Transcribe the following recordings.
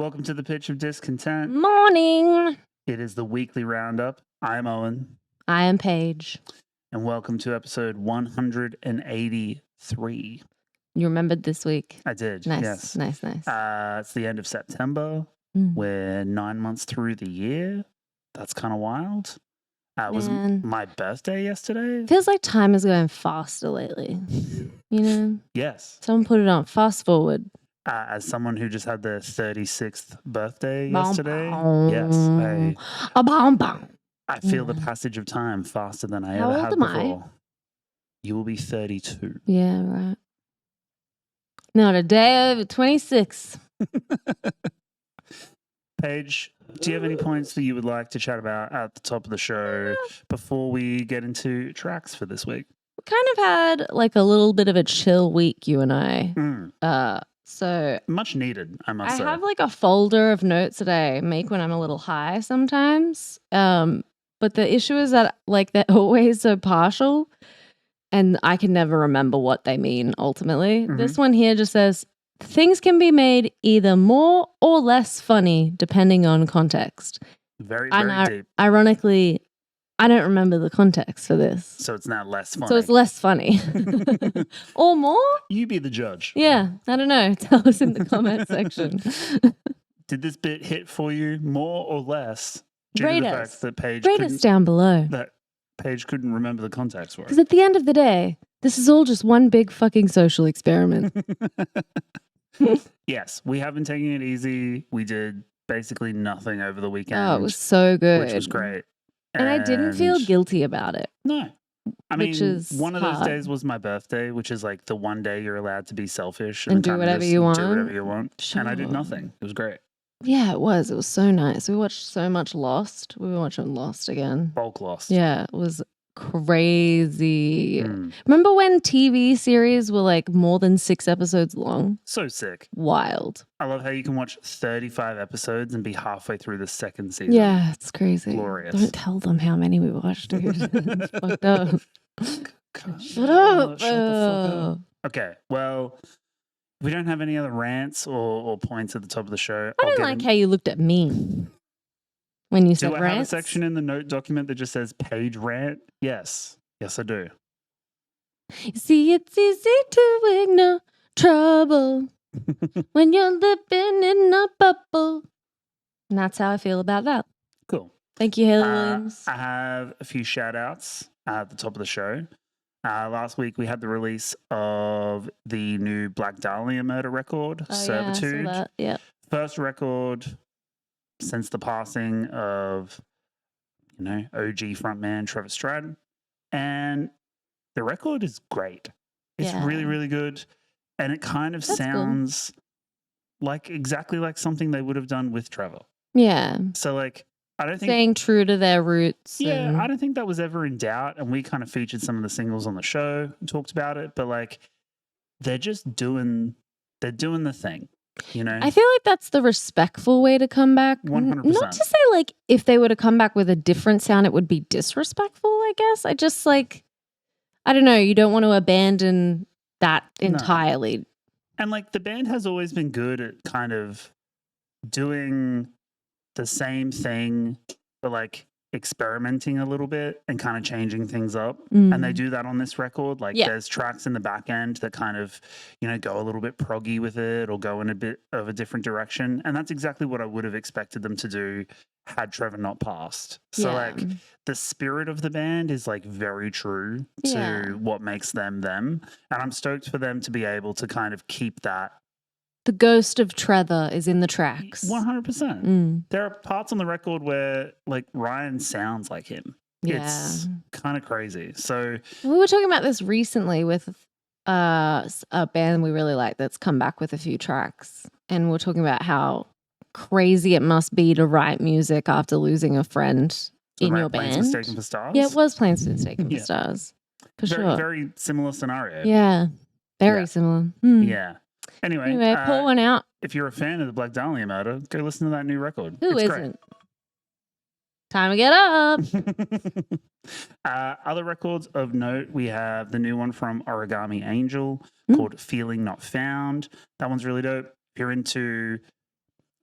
Welcome to the pitch of Discontent. Morning. It is the weekly roundup. I'm Owen. I am Paige. And welcome to episode 183. You remembered this week. I did. Nice. Yes. Nice. It's the end of September. We're 9 months through the year. That's kind of wild. It was my birthday yesterday. Feels like time is going faster lately. You know? Yes. Someone put it on fast forward. As someone who just had their 36th birthday Bom, yesterday, bom. yes, I feel the passage of time faster than I How ever old have am before. You will be 32. Yeah, right. Not a day over 26. Paige, do you have any points that you would like to chat about at the top of the show before we get into tracks for this week? We kind of had like a little bit of a chill week, you and I. So much needed, I must say. I have like a folder of notes that I make when I'm a little high sometimes. But the issue is that like they're always so partial and I can never remember what they mean ultimately. Mm-hmm. This one here just says, things can be made either more or less funny depending on context. Very deep. Ironically, I don't remember the context for this. So it's not less funny. So it's less funny. Or more? You be the judge. Yeah, I don't know. Tell us in the comment section. Did this bit hit for you more or less due to the fact that Paige Rate us down below. That Paige couldn't remember the context for it? Because at the end of the day, this is all just one big fucking social experiment. Yes, we have been taking it easy. We did basically nothing over the weekend. Oh, it was so good. Which was great. And I didn't feel guilty about it. No. I mean, one of those hard. days was my birthday, which is like the one day you're allowed to be selfish and do whatever you want. Do whatever you want. Sure. And I did nothing. It was great. Yeah, it was. It was so nice. We watched so much Lost. We were watching Lost again. Bulk Lost. Yeah, it was crazy. Remember when TV series were like more than 6 episodes long? So sick. Wild. I love how you can watch 35 episodes and be halfway through the second season. Yeah, it's crazy. Glorious. Don't tell them how many we watched, dude. It's fucked up. Shut Shut up. the fuck up. Okay, well, we don't have any other rants or points at the top of the show. I don't like how you looked at me when you said rants. Do I have a section in the note document that just says Paige rant? Yes. Yes, I do. You see, it's easy to ignore trouble when you're living in a bubble. And that's how I feel about that. Cool. Thank you, Haley Williams. I have a few shout outs at the top of the show. Last week we had the release of the new Black Dahlia murder record, Servitude. Yeah, I saw that. Yeah. First record since the passing of, OG frontman Trevor Stratton. And the record is great. It's really, really good. And it kind of sounds like exactly like something they would have done with Trevor. Yeah. So like, I don't think staying true to their roots. Yeah, I don't think that was ever in doubt. And we kind of featured some of the singles on the show and talked about it. But like, they're doing the thing. I feel like that's the respectful way to come back. 100%. Not to say like if they were to come back with a different sound, it would be disrespectful, I guess. I just like, I don't know. You don't want to abandon that entirely. No. And like the band has always been good at kind of doing the same thing, but like experimenting a little bit and kind of changing things up. And they do that on this record. Like there's tracks in the back end that kind of, go a little bit proggy with it or go in a bit of a different direction. And that's exactly what I would have expected them to do had Trevor not passed. So like the spirit of the band is like very true to what makes them them. And I'm stoked for them to be able to kind of keep that. The ghost of Trevor is in the tracks. 100%. There are parts on the record where like Ryan sounds like him. Yeah. It's kind of crazy. So we were talking about this recently with a band we really like that's come back with a few tracks. And we're talking about how crazy it must be to write music after losing a friend in your band. Planes Mistaken for Stars? Yeah, it was Planes Mistaken for Stars. For sure. Very similar scenario. Yeah. Very similar. Yeah. Anyway, pull one out. If you're a fan of the Black Dahlia murder, go listen to that new record. Who it's isn't? Great. Time to get up. Other records of note, we have the new one from Origami Angel called Feeling Not Found. That one's really dope. If you're into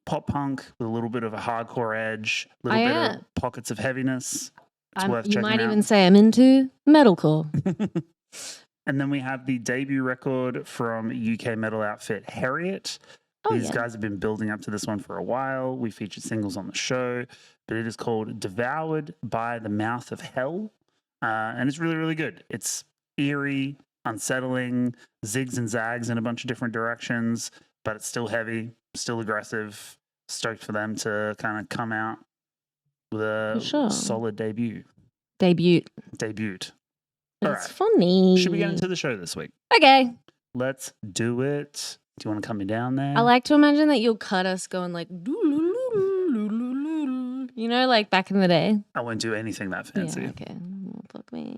pop punk with a little bit of a hardcore edge, a I little bit am. of pockets of heaviness. It's worth You checking might out. even say I'm into metalcore. And then we have the debut record from UK metal outfit Harriet. These guys have been building up to this one for a while. We featured singles on the show, but it is called Devoured by the Mouth of Hell. And it's really, really good. It's eerie, unsettling, zigs and zags in a bunch of different directions, but it's still heavy, still aggressive. Stoked for them to kind of come out with a solid debut. Debut. It's funny. Should we get into the show this week? Okay. Let's do it. Do you want to cut me down there? I like to imagine that you'll cut us going like, you know, like back in the day. I won't do anything that fancy. Yeah, okay. Well, fuck me.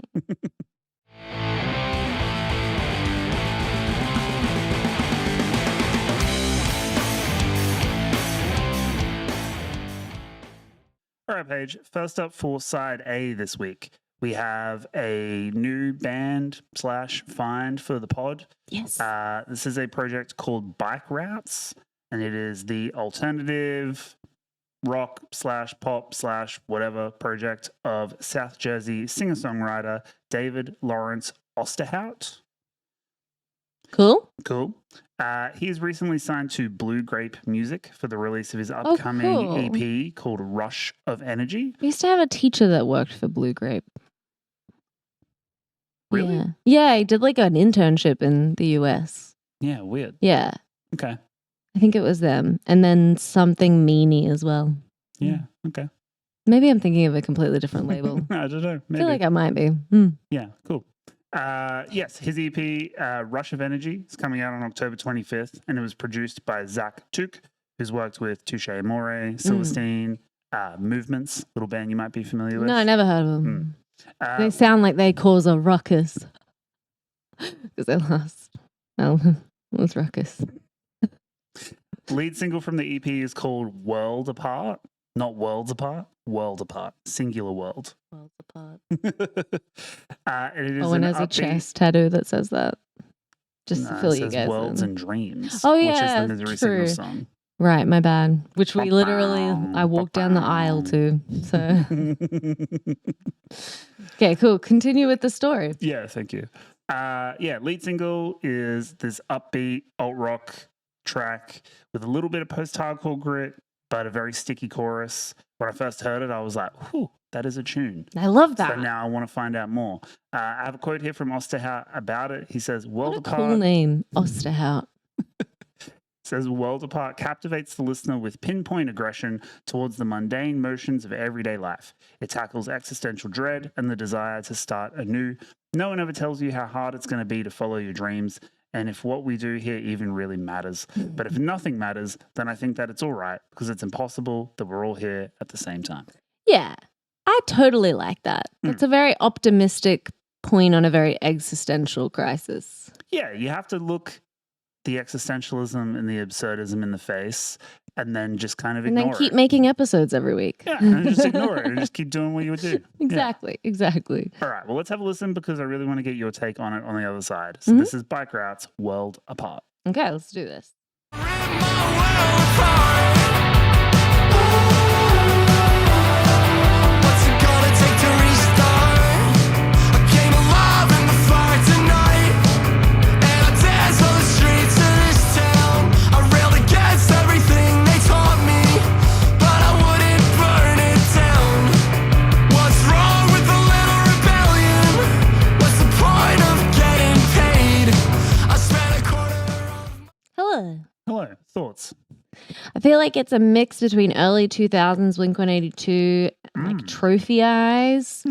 All right, Paige. First up for side A this week, we have a new band / find for the pod. Yes. This is a project called Bike Routes, and it is the alternative rock / pop / whatever project of South Jersey singer-songwriter David Lawrence Osterhout. Cool. He has recently signed to Blue Grape Music for the release of his upcoming EP called Rush of Energy. I used to have a teacher that worked for Blue Grape. Really? Yeah, he did like an internship in the US. Yeah, weird. Yeah. Okay. I think it was them. And then something meanie as well. Yeah, okay. Maybe I'm thinking of a completely different label. I don't know. Maybe. I feel like I might be. Yeah, cool. Yes, his EP, Rush of Energy, is coming out on October 25th, and it was produced by Zach Took, who's worked with Touche Amore, Celestine, Movements, little band you might be familiar with. No, I never heard of them. They sound like they cause a ruckus. Because their last album was ruckus. Lead single from the EP is called World Apart. Not Worlds Apart, World Apart. Singular world. Worlds apart. Owen has a chest tattoo that says that. Just to fill you guys Worlds in. and Dreams. Oh, yeah, which is the Misery Signal song. Right, my bad. Which we literally, I walked down the aisle to. So, okay, cool. Continue with the story. Yeah, thank you. Lead single is this upbeat alt rock track with a little bit of post-hardcore grit, but a very sticky chorus. When I first heard it, I was like, whew, that is a tune. I love that. So now I want to find out more. I have a quote here from Osterhout about it. He says, World What a Apart. cool name, Osterhout. Says World Apart captivates the listener with pinpoint aggression towards the mundane motions of everyday life. It tackles existential dread and the desire to start anew. No one ever tells you how hard it's going to be to follow your dreams, and if what we do here even really matters. But if nothing matters, then I think that it's all right, because it's impossible that we're all here at the same time. Yeah, I totally like that. It's a very optimistic point on a very existential crisis. Yeah, you have to look the existentialism and the absurdism in the face, and then just kind of ignore it. And then keep making episodes every week. Yeah, and just ignore it and just keep doing what you would do. Exactly. All right, well, let's have a listen, because I really want to get your take on it on the other side. So this is Bike Routes, World Apart. Okay, let's do this. Hello, thoughts? I feel like it's a mix between early 2000s Blink-182 and like Trophy Eyes.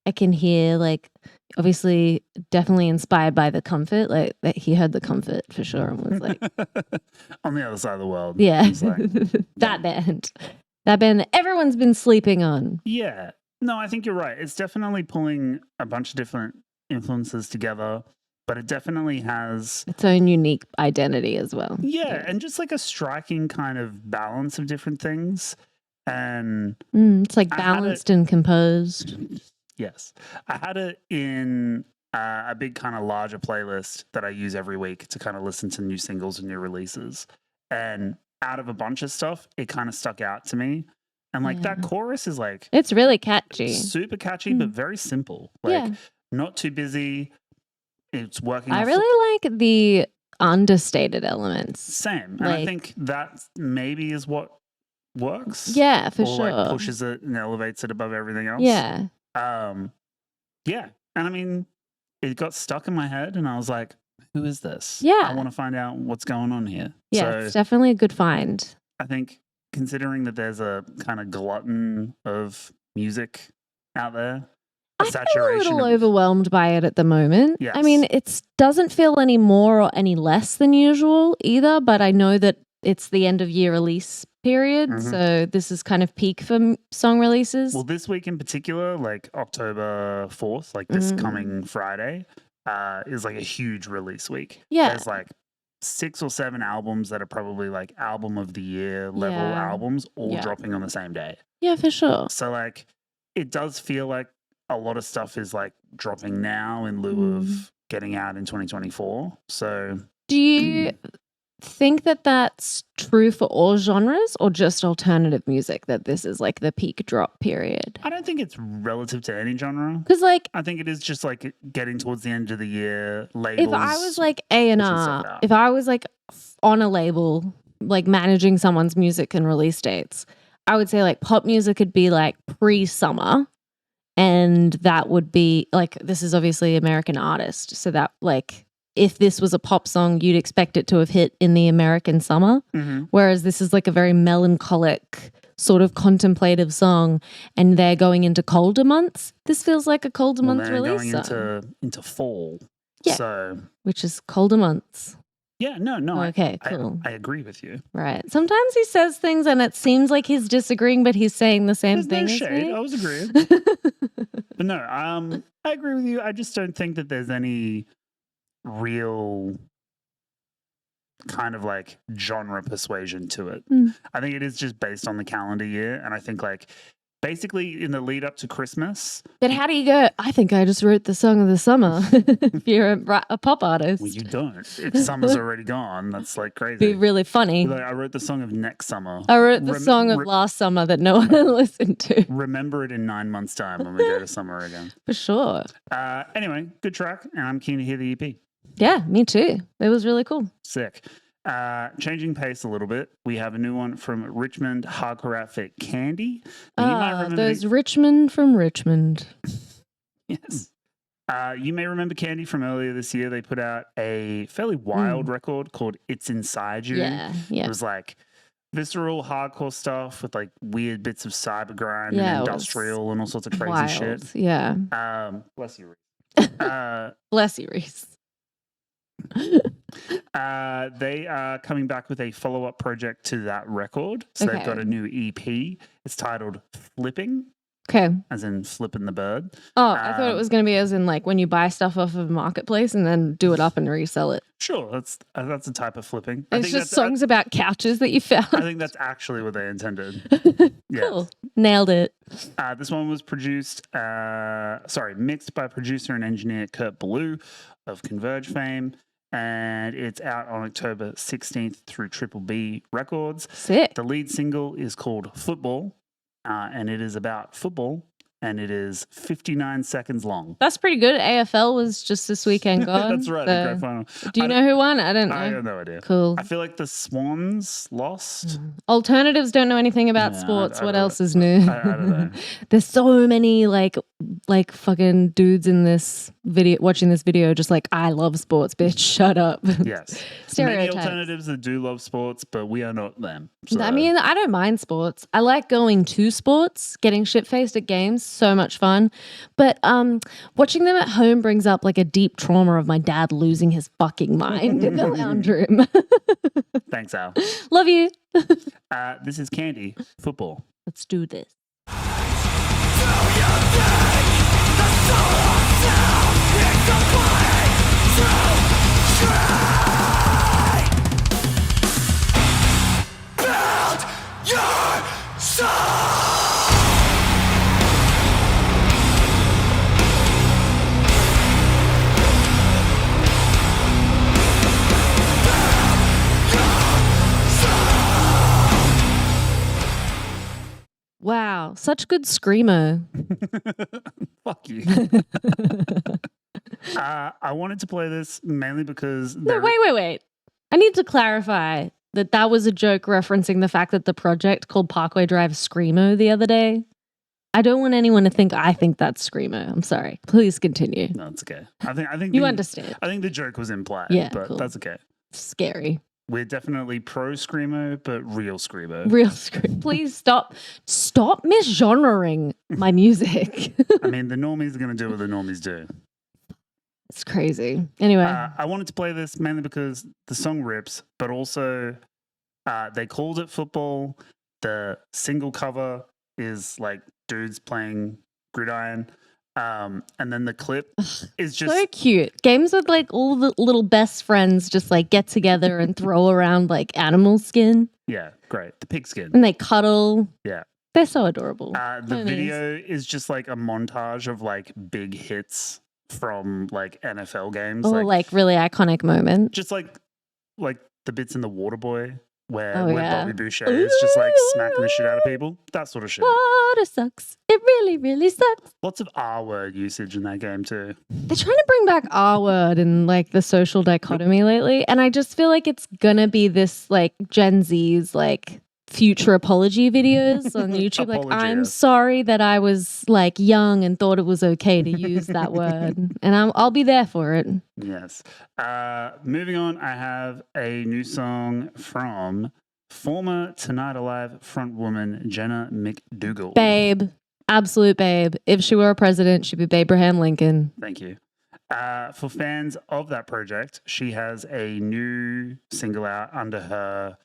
I can hear like obviously definitely inspired by The Comfort, like that he heard The Comfort for sure and was like on the other side of the world. Yeah. Like, that band that everyone's been sleeping on. Yeah. No, I think you're right. It's definitely pulling a bunch of different influences together, but it definitely has its own unique identity as well. Yeah, and just like a striking kind of balance of different things. And it's like balanced and composed. Yes. I had it in a big kind of larger playlist that I use every week to kind of listen to new singles and new releases. And out of a bunch of stuff, it kind of stuck out to me. And like that chorus is like it's really catchy, super catchy, but very simple. Like not too busy. It's working. I really like the understated elements. Same. And I think that maybe is what works. Yeah, for sure. Like pushes it and elevates it above everything else. Yeah. Yeah. And I mean, it got stuck in my head and I was like, who is this? Yeah. I want to find out what's going on here. Yeah, so it's definitely a good find. I think considering that there's a kind of glutton of music out there, I feel a little overwhelmed by it at the moment. Yes. I mean, it doesn't feel any more or any less than usual either, but I know that it's the end of year release period, so this is kind of peak for song releases. Well, this week in particular, like October 4th, like this coming Friday, is like a huge release week. Yeah. There's like 6 or 7 albums that are probably like album of the year level albums all dropping on the same day. Yeah, for sure. So like it does feel like a lot of stuff is like dropping now in lieu of getting out in 2024. So do you think that that's true for all genres or just alternative music, that this is like the peak drop period? I don't think it's relative to any genre. Because like I think it is just like getting towards the end of the year, labels. If I was like A&R, if I was like on a label, like managing someone's music and release dates, I would say like pop music could be like pre-summer, and that would be like, this is obviously American artist, so that like if this was a pop song, you'd expect it to have hit in the American summer, whereas this is like a very melancholic sort of contemplative song, and they're going into colder months. This feels like a colder month release going into fall. Yeah, so which is colder months. Yeah, no. Okay, cool. I agree with you. Right. Sometimes he says things and it seems like he's disagreeing, but he's saying the same thing. There's no as shade. me. I was agreeing. But no, I agree with you. I just don't think that there's any real kind of like genre persuasion to it. I think it is just based on the calendar year, and I think like basically in the lead up to Christmas. But how do you go, I think I just wrote the song of the summer if you're a pop artist? Well, you don't. If summer's already gone, that's like crazy. Be really funny. Like, I wrote the song of next summer. I wrote the song of last summer that no one listened to. Remember it in 9 months' time when we go to summer again. For sure. Anyway, good track, and I'm keen to hear the EP. Yeah, me too. It was really cool. Sick. Changing pace a little bit, we have a new one from Richmond hardcore outfit Candy. Those Richmond from Richmond. Yes. You may remember Candy from earlier this year. They put out a fairly wild record called It's Inside You. Yeah. It was like visceral hardcore stuff with like weird bits of cyber grind and industrial and all sorts of crazy shit. Yeah. Bless you, Reese. Bless you, Reese. They are coming back with a follow-up project to that record. So they've got a new EP. It's titled Flipping. Okay. As in flipping the bird. Oh, I thought it was going to be as in like when you buy stuff off of a marketplace and then do it up and resell it. Sure, that's a type of flipping. It's just songs about couches that you found. I think that's actually what they intended. Cool. Nailed it. This one was mixed by producer and engineer Kurt Ballou of Converge fame. And it's out on October 16th through Triple B Records. Sick. The lead single is called Football, and it is about football, and it is 59 seconds long. That's pretty good. AFL was just this weekend gone. That's right, the grand final. Do you know who won? I don't know. I have no idea. Cool. I feel like the Swans lost. Alternatives don't know anything about sports. What else is new? I don't know. There's so many like fucking dudes in this video, watching this video, just like, I love sports, bitch. Shut up. Yes. Stereotypes. Many alternatives that do love sports, but we are not them. So. I mean, I don't mind sports. I like going to sports, getting shit-faced at games. So much fun. But watching them at home brings up like a deep trauma of my dad losing his fucking mind in the lounge room. Thanks, Al. Love you. This is Candy, Football. Let's do this. Build your soul. Build your soul. Such good screamo. Fuck you. I wanted to play this mainly because... No, wait. I need to clarify that was a joke referencing the fact that the project called Parkway Drive Screamo the other day. I don't want anyone to think I think that's Screamo. I'm sorry. Please continue. No, it's okay. I think you understand. I think the joke was implied, but cool. that's okay. Scary. We're definitely pro Screamo, but real Screamo. Real Screamo. Please stop misgenrering my music. I mean, the normies are going to do what the normies do. It's crazy. Anyway. I wanted to play this mainly because the song rips, but also they called it football. The single cover is like dudes playing gridiron. And then the clip is just so cute. Games with like all the little best friends just like get together and throw around like animal skin. Yeah, great. The pig skin. And they cuddle. Yeah. They're so adorable. The video is just like a montage of like big hits from like NFL games. Or like really iconic moments. Just like the bits in The Waterboy where Bobby Boucher Ooh. is just like smacking the shit out of people. That sort of shit. Water sucks. It really, really sucks. Lots of R-word usage in that game too. They're trying to bring back R-word in like the social dichotomy lately. And I just feel like it's gonna be this like Gen Z's like future apology videos on YouTube. Like, I'm sorry that I was like young and thought it was okay to use that word. And I'll be there for it. Yes. Moving on, I have a new song from former Tonight Alive frontwoman Jenna McDougall. Babe. Absolute babe. If she were a president, she'd be Abraham Lincoln. Thank you. For fans of that project, she has a new single out under her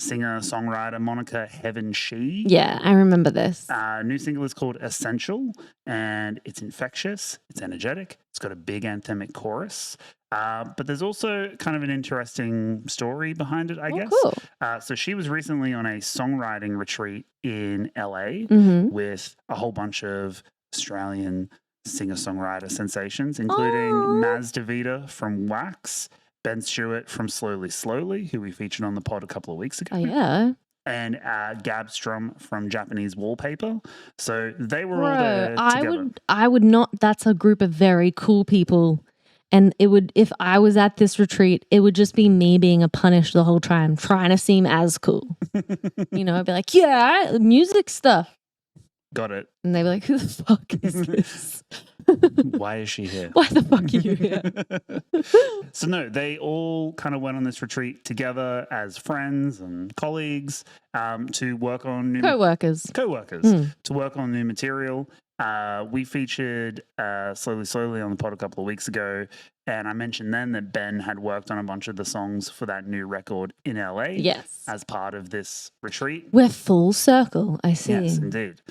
singer-songwriter moniker Hevenshe. Yeah, I remember this. New single is called Essential, and it's infectious, it's energetic, it's got a big anthemic chorus, but there's also kind of an interesting story behind it, I guess. Cool. So she was recently on a songwriting retreat in LA with a whole bunch of Australian singer-songwriter sensations, including Maz Davida from Wax, Ben Stewart from Slowly Slowly, who we featured on the pod a couple of weeks ago. Oh, yeah. And Gab Strum from Japanese Wallpaper. So they were all there together. I would not. That's a group of very cool people. And it would, if I was at this retreat, it would just be me being a punish the whole time, trying to seem as cool. You know, I'd be like, yeah, music stuff. Got it. And they'd be like, who the fuck is this? Why is she here? Why the fuck are you here? So no, they all kind of went on this retreat together as friends and colleagues to work on new co-workers to work on new material. We featured Slowly Slowly on the pod a couple of weeks ago, and I mentioned then that Ben had worked on a bunch of the songs for that new record in LA. Yes, as part of this retreat. We're full circle. I see. Yes, indeed.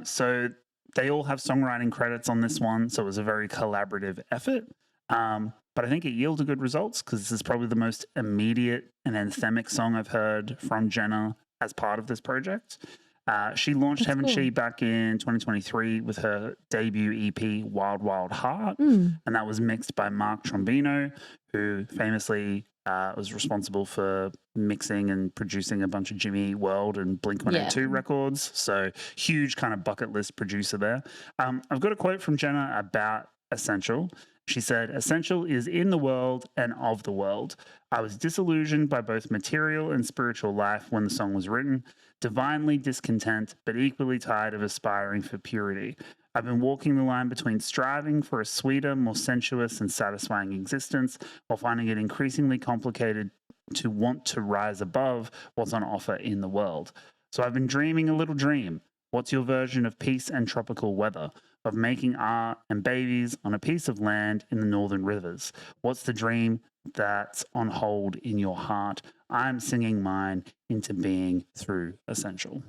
So they all have songwriting credits on this one, so it was a very collaborative effort. But I think it yielded good results because this is probably the most immediate and anthemic song I've heard from Jenna as part of this project. She launched Hevenshe back in 2023 with her debut EP, Wild Wild Heart, and that was mixed by Mark Trombino, who famously was responsible for mixing and producing a bunch of Jimmy Eat World and Blink-182 records. So huge kind of bucket list producer there. I've got a quote from Jenna about Essential. She said, "Essential is in the world and of the world. I was disillusioned by both material and spiritual life when the song was written, divinely discontent, but equally tired of aspiring for purity. I've been walking the line between striving for a sweeter, more sensuous and satisfying existence while finding it increasingly complicated to want to rise above what's on offer in the world. So I've been dreaming a little dream. What's your version of peace and tropical weather? Of making art and babies on a piece of land in the northern rivers? What's the dream that's on hold in your heart? I'm singing mine into being through Essential."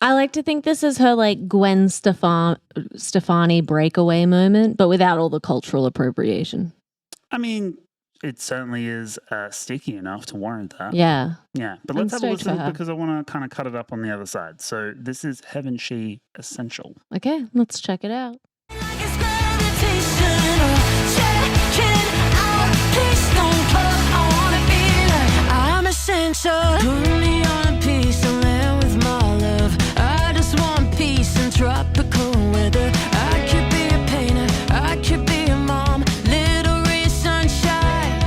I like to think this is her like Gwen Stefani breakaway moment, but without all the cultural appropriation. I mean, it certainly is sticky enough to warrant that. Yeah. Yeah. But let's have a listen because I want to kind of cut it up on the other side. So this is Hevenshe Essential. Okay, let's check it out. I'm essential. Put me on a piece of land with my love. I just want tropical weather. I could be a painter, I could be a mom, little ray of sunshine.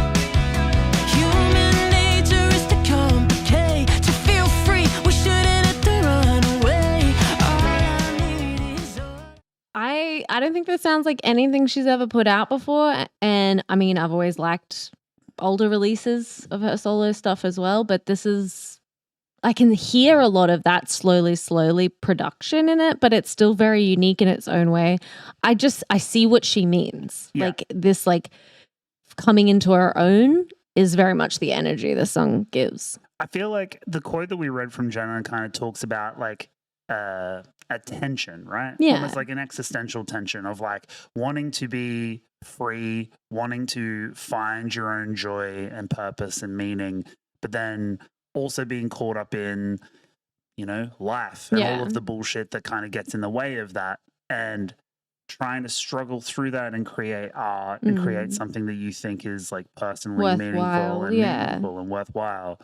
Human nature is to complicate, to feel free. We shouldn't have to run away. All I need is I don't think this sounds like anything she's ever put out before. And I mean, I've always liked older releases of her solo stuff as well, but this is, I can hear a lot of that slowly production in it, but it's still very unique in its own way. I see what she means. Yeah. Like this, like coming into her own is very much the energy the song gives. I feel like the quote that we read from Jenna kind of talks about like a tension, right? Yeah. Almost like an existential tension of like wanting to be free, wanting to find your own joy and purpose and meaning, but then also being caught up in, you know, life and all of the bullshit that kind of gets in the way of that, and trying to struggle through that and create art and create something that you think is like personally meaningful and worthwhile.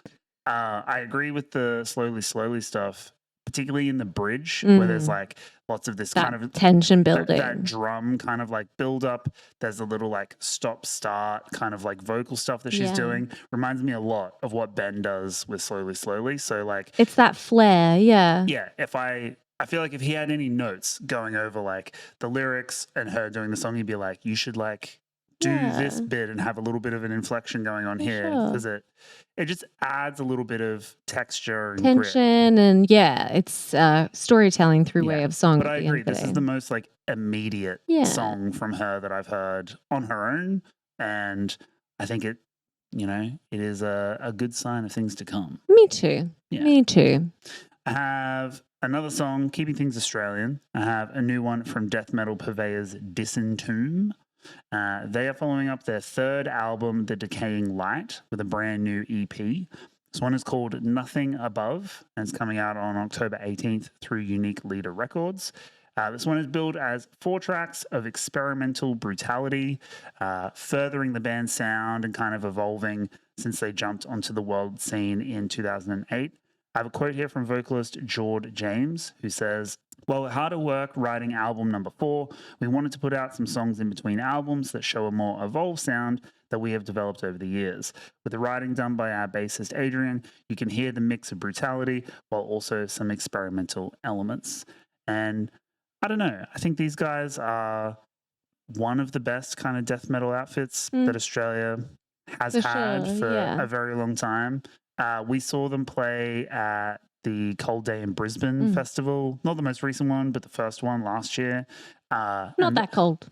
I agree with the slowly stff, particularly in the bridge where there's like lots of this that kind of tension building. That drum kind of like build up. There's a little like stop start kind of like vocal stuff that she's doing. Reminds me a lot of what Ben does with slowly. So like it's that flair. Yeah. Yeah. I feel like if he had any notes going over like the lyrics and her doing the song, he'd be like, you should like do this bit and have a little bit of an inflection going on here, because it just adds a little bit of texture and tension grit. And it's storytelling through way of song. But I agree, this is the most like immediate song from her that I've heard on her own, and I think it, you know, it is a good sign of things to come. Me too. Me too. I have another song, keeping things Australian. I have a new one from death metal purveyors Disentomb. They are following up their third album, The Decaying Light, with a brand new EP. This one is called Nothing Above, and it's coming out on October 18th through Unique Leader Records. This one is billed as 4 tracks of experimental brutality, furthering the band's sound and kind of evolving since they jumped onto the world scene in 2008. I have a quote here from vocalist Jord James, who says, "While we're hard at work writing album number 4, we wanted to put out some songs in between albums that show a more evolved sound that we have developed over the years. With the writing done by our bassist Adrian, you can hear the mix of brutality while also some experimental elements." And I don't know, I think these guys are one of the best kind of death metal outfits that Australia has had for a very long time. We saw them play at the Coldwave in Brisbane festival, not the most recent one, but the first one last year. Not that cold.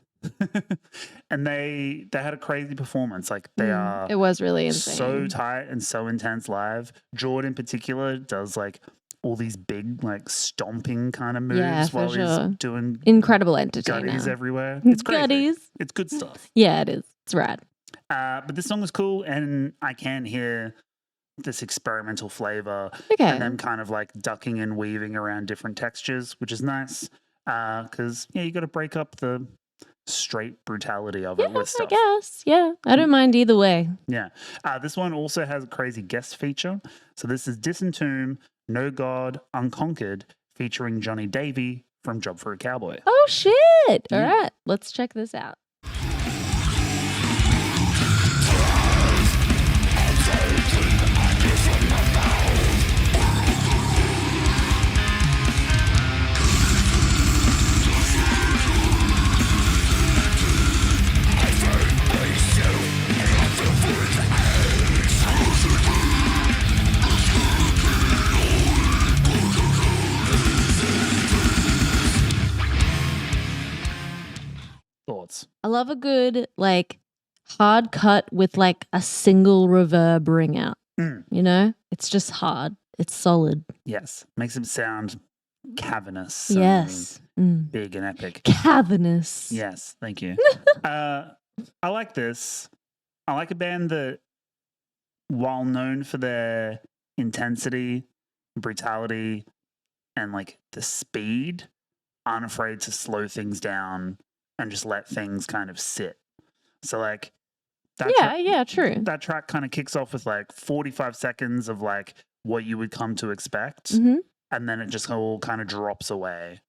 And they had a crazy performance. Like they are, it was really insane. So tight and so intense live. Jord in particular does like all these big like stomping kind of moves while he's doing incredible entertainer. Gutties everywhere. It's crazy. Gutties. It's good stuff. Yeah, it is. It's rad. But this song is cool, and I can hear this experimental flavor and them kind of like ducking and weaving around different textures, which is nice because you got to break up the straight brutality of it with stuff. I guess. Yeah, I don't mind either way. Yeah. This one also has a crazy guest feature. So this is Disentomb, No God, Unconquered, featuring Johnny Davey from Job for a Cowboy. Oh shit. All right, let's check this out. Thoughts? I love a good like hard cut with like a single reverb ring out. You know, it's just hard. It's solid. Yes, makes it sound cavernous. Yes, big and epic. Cavernous. Yes, thank you. I like this. I like a band that, while known for their intensity, brutality, and like the speed, aren't afraid to slow things down and just let things kind of sit. So like that true. That track kind of kicks off with like 45 seconds of like what you would come to expect. Mm-hmm. And then it just all kind of drops away.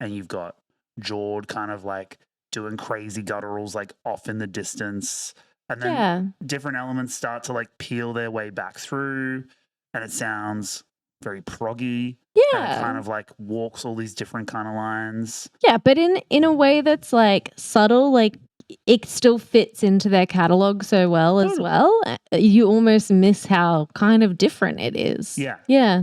and you've got Jord kind of like doing crazy gutturals like off in the distance. And then different elements start to like peel their way back through, and it sounds very proggy. And it kind of like walks all these different kind of lines. Yeah, but in a way that's like subtle, like it still fits into their catalog so well as well. You almost miss how kind of different it is. Yeah. Yeah.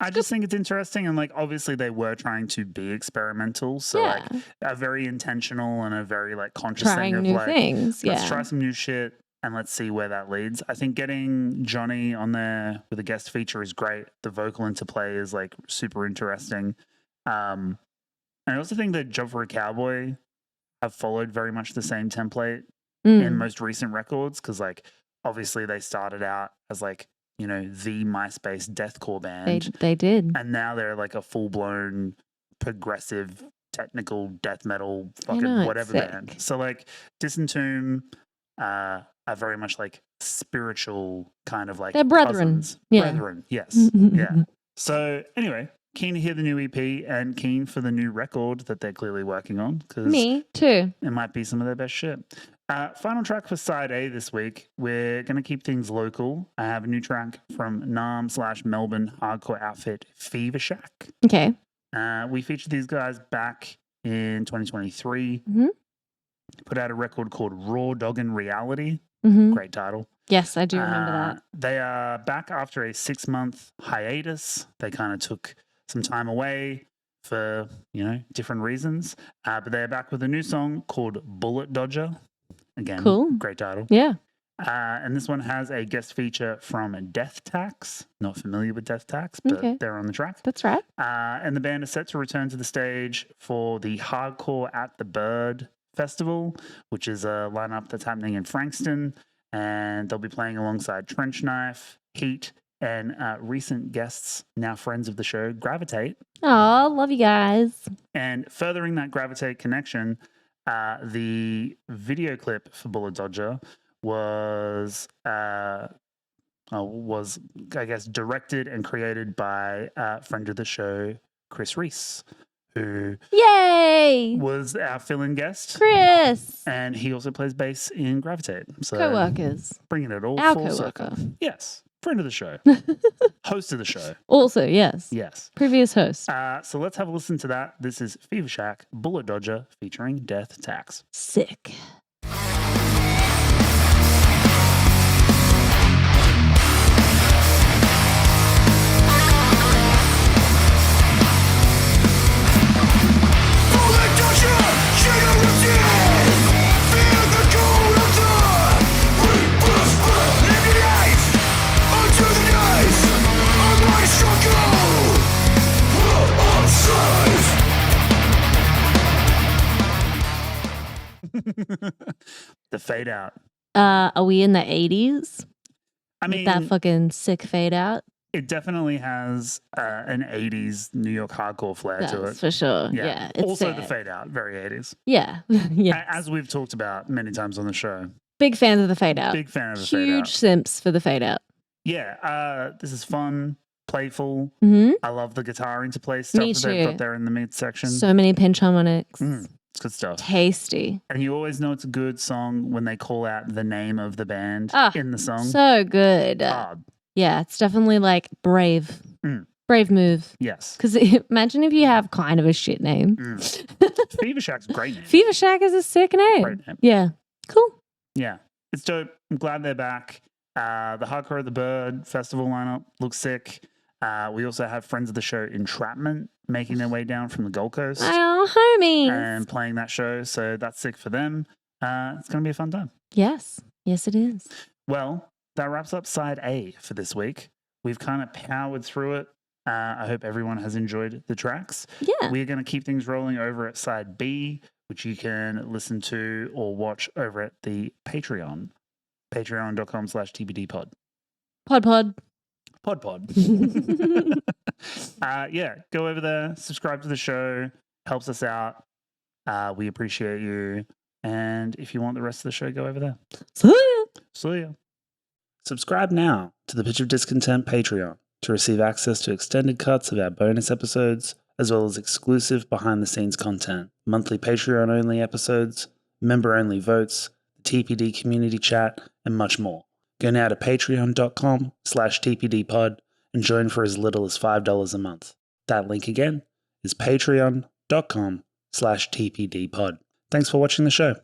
I just think it's interesting, and like obviously they were trying to be experimental, so like a very intentional and a very like conscious Trying thing of new like things. let's try some new shit and let's see where that leads. I think getting Johnny on there with a guest feature is great. The vocal interplay is like super interesting. And I also think that Job for a Cowboy have followed very much the same template in most recent records, because like obviously they started out as like, you know, the MySpace deathcore band. They did. And now they're like a full-blown progressive technical death metal fucking whatever band. So like Disentomb are very much like spiritual kind of like they're brethren. Cousins. Brethren, yes. Yeah. So anyway, keen to hear the new EP and keen for the new record that they're clearly working on, because me too. It might be some of their best shit. Final track for side A this week. We're going to keep things local. I have a new track from Nam/Melbourne hardcore outfit Fever Shack. Okay. We featured these guys back in 2023. Put out a record called Raw Doggin' Reality. Great title. Yes, I do remember that. They are back after a 6-month hiatus. They kind of took some time away for, you know, different reasons. But they're back with a new song called Bullet Dodger. Again, cool. Great title. Yeah. And this one has a guest feature from Death Tax. Not familiar with Death Tax, but they're on the track. That's right. And the band is set to return to the stage for the Hardcore at the Bird Festival, which is a lineup that's happening in Frankston. And they'll be playing alongside Trench Knife, Heat, and recent guests, now friends of the show, Gravitate. Oh, love you guys. And furthering that Gravitate connection, the video clip for Bullet Dodger was I guess directed and created by friend of the show Chris Reese, who was our fill-in guest. Chris, and he also plays bass in Gravitate. So co-workers, bringing it all our full co-worker. circle. Yes, friend of the show, host of the show. Also, yes, previous host. So let's have a listen to that. This is Fever Shack, Bullet Dodger featuring Death Tax. Sick. The fade out. Are we in the 80s? I mean, with that fucking sick fade out. It definitely has an 80s New York hardcore flair to it. For sure. Yeah. It's also sick. the fade out, very 80s. Yeah. Yeah. As we've talked about many times on the show. Big fans of the fade out. Big fan of the fade out. Huge simps for the fade out. Yeah. This is fun, playful. I love the guitar interplay stuff that they've got there in the mid section. So many pinch harmonics. It's good stuff. Tasty. And you always know it's a good song when they call out the name of the band in the song. So good. Yeah, it's definitely like brave. Brave move. Yes. Because imagine if you have kind of a shit name. Fever Shack's a great name. Fever Shack is a sick name. Great name. Yeah. Cool. Yeah. It's dope. I'm glad they're back. The Hardcore at the Bird festival lineup looks sick. We also have friends of the show Entrapment making their way down from the Gold Coast. Oh, homies. And playing that show. So that's sick for them. It's going to be a fun time. Yes. Yes, it is. Well, that wraps up side A for this week. We've kind of powered through it. I hope everyone has enjoyed the tracks. Yeah. We're going to keep things rolling over at side B, which you can listen to or watch over at the Patreon. Patreon.com/TPDpod. Pod. Yeah, go over there, subscribe to the show, helps us out. We appreciate you. And if you want the rest of the show, go over there. See ya. Subscribe now to the Pitch of Discontent Patreon to receive access to extended cuts of our bonus episodes, as well as exclusive behind-the-scenes content, monthly Patreon-only episodes, member-only votes, the TPD community chat, and much more. Go now to patreon.com/tpdpod and join for as little as $5 a month. That link again is patreon.com/tpdpod. Thanks for watching the show.